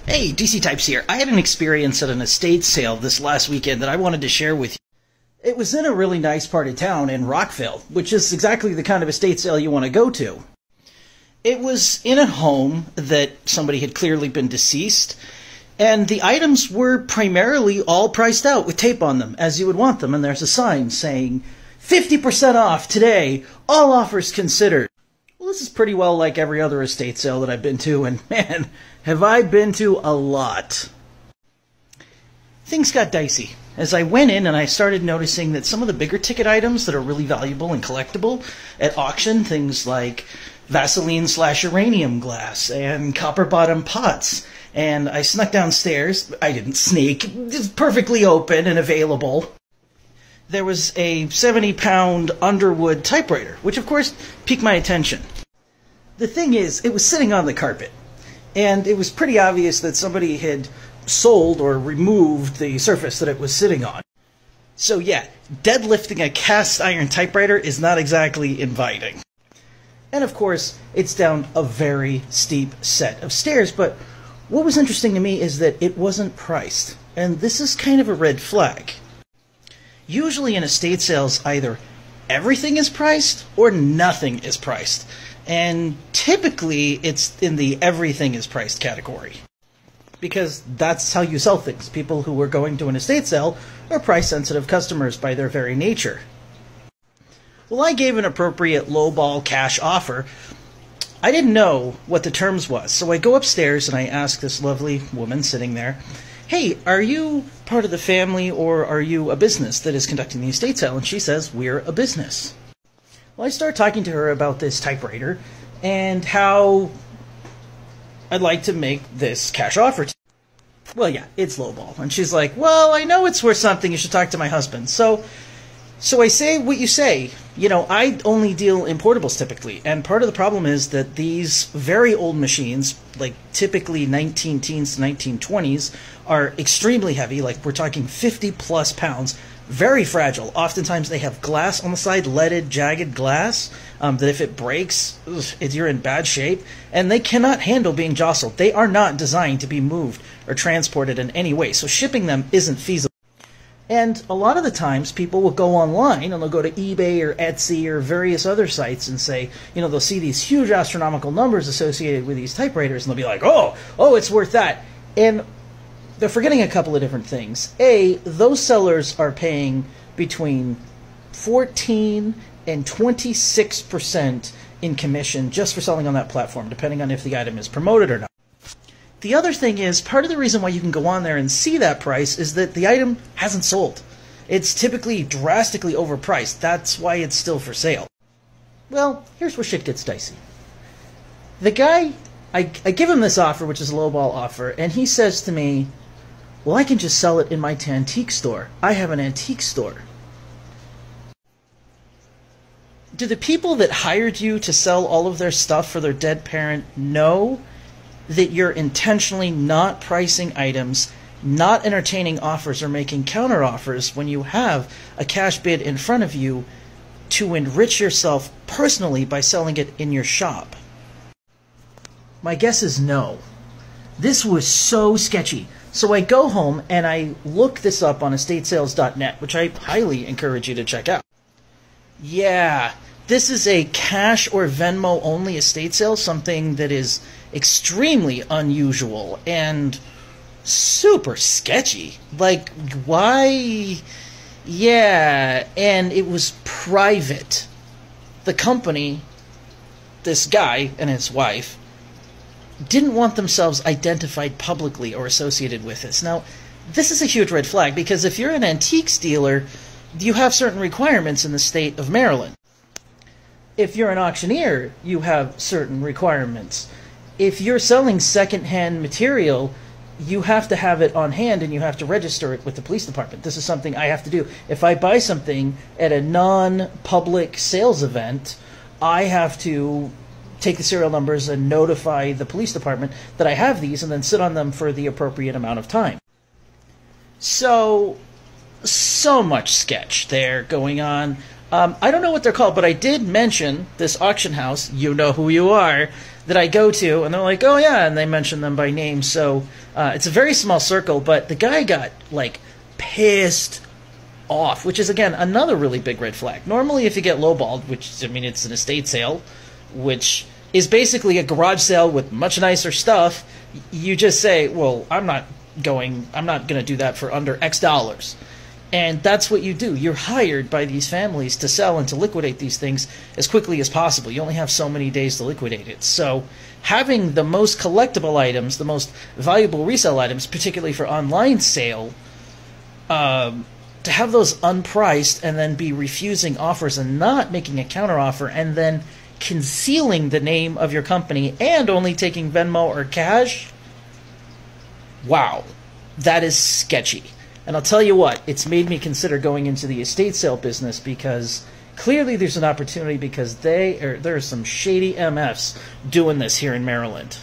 Hey, DC Types here. I had an experience at an estate sale this last weekend that I wanted to share with you. It was in a really nice part of town in Rockville, which is exactly the kind of estate sale you want to go to. It was in a home that somebody had clearly been deceased, and the items were primarily all priced out with tape on them, as you would want them, and there's a sign saying, 50% off today, all offers considered. Well, this is pretty well like every other estate sale that I've been to, and man, have I been to a lot. Things got dicey as I went in and I started noticing that some of the bigger ticket items that are really valuable and collectible at auction, things like Vaseline/uranium glass and copper bottom pots, and I snuck downstairs. I didn't sneak, it's perfectly open and available. There was a 70-pound Underwood typewriter, which of course piqued my attention. The thing is, it was sitting on the carpet, and it was pretty obvious that somebody had sold or removed the surface that it was sitting on. So yeah, deadlifting a cast iron typewriter is not exactly inviting. And of course, it's down a very steep set of stairs, but what was interesting to me is that it wasn't priced, and this is kind of a red flag. Usually in estate sales, either everything is priced or nothing is priced. And typically, it's in the everything is priced category. Because that's how you sell things. People who are going to an estate sale are price-sensitive customers by their very nature. Well, I gave an appropriate lowball cash offer. I didn't know what the terms was, so I go upstairs and I ask this lovely woman sitting there, hey, are you part of the family or are you a business that is conducting the estate sale? And she says, we're a business. Well, I start talking to her about this typewriter and how I'd like to make this cash offer. Well, yeah, it's lowball. And she's like, well, I know it's worth something. You should talk to my husband. So I say what you say. You know, I only deal in portables typically, and part of the problem is that these very old machines, like typically 19-teens to 1920s, are extremely heavy, like we're talking 50-plus pounds, very fragile. Oftentimes they have glass on the side, leaded, jagged glass, that if it breaks, you're in bad shape, and they cannot handle being jostled. They are not designed to be moved or transported in any way, so shipping them isn't feasible. And a lot of the times, people will go online, and they'll go to eBay or Etsy or various other sites and say, you know, they'll see these huge astronomical numbers associated with these typewriters, and they'll be like, oh, it's worth that. And they're forgetting a couple of different things. A, those sellers are paying between 14 and 26% in commission just for selling on that platform, depending on if the item is promoted or not. The other thing is, part of the reason why you can go on there and see that price is that the item hasn't sold. It's typically drastically overpriced. That's why it's still for sale. Well, here's where shit gets dicey. The guy, I give him this offer, which is a lowball offer, and he says to me, well, I can just sell it in my antique store. I have an antique store. Do the people that hired you to sell all of their stuff for their dead parent know that you're intentionally not pricing items, not entertaining offers or making counter offers when you have a cash bid in front of you to enrich yourself personally by selling it in your shop? My guess is no. This was so sketchy. So I go home and I look this up on estatesales.net, which I highly encourage you to check out. Yeah, this is a cash or Venmo only estate sale, something that is extremely unusual and super sketchy. Like, why? Yeah, and it was private. The company, this guy and his wife, didn't want themselves identified publicly or associated with this. Now, this is a huge red flag because if you're an antiques dealer, you have certain requirements in the state of Maryland. If you're an auctioneer, you have certain requirements. If you're selling secondhand material, you have to have it on hand and you have to register it with the police department. This is something I have to do. If I buy something at a non-public sales event, I have to take the serial numbers and notify the police department that I have these and then sit on them for the appropriate amount of time. So much sketch there going on. I don't know what they're called, but I did mention this auction house, you know who you are, that I go to, and they're like, oh yeah, and they mention them by name. So it's a very small circle, but the guy got, like, pissed off, which is, again, another really big red flag. Normally, if you get lowballed, which, I mean, it's an estate sale, which is basically a garage sale with much nicer stuff, you just say, well, I'm not going to do that for under X dollars. And that's what you do. You're hired by these families to sell and to liquidate these things as quickly as possible. You only have so many days to liquidate it. So having the most collectible items, the most valuable resale items, particularly for online sale, to have those unpriced and then be refusing offers and not making a counteroffer and then concealing the name of your company and only taking Venmo or cash, wow, that is sketchy. And I'll tell you what, it's made me consider going into the estate sale business, because clearly there's an opportunity, because there are some shady MFs doing this here in Maryland.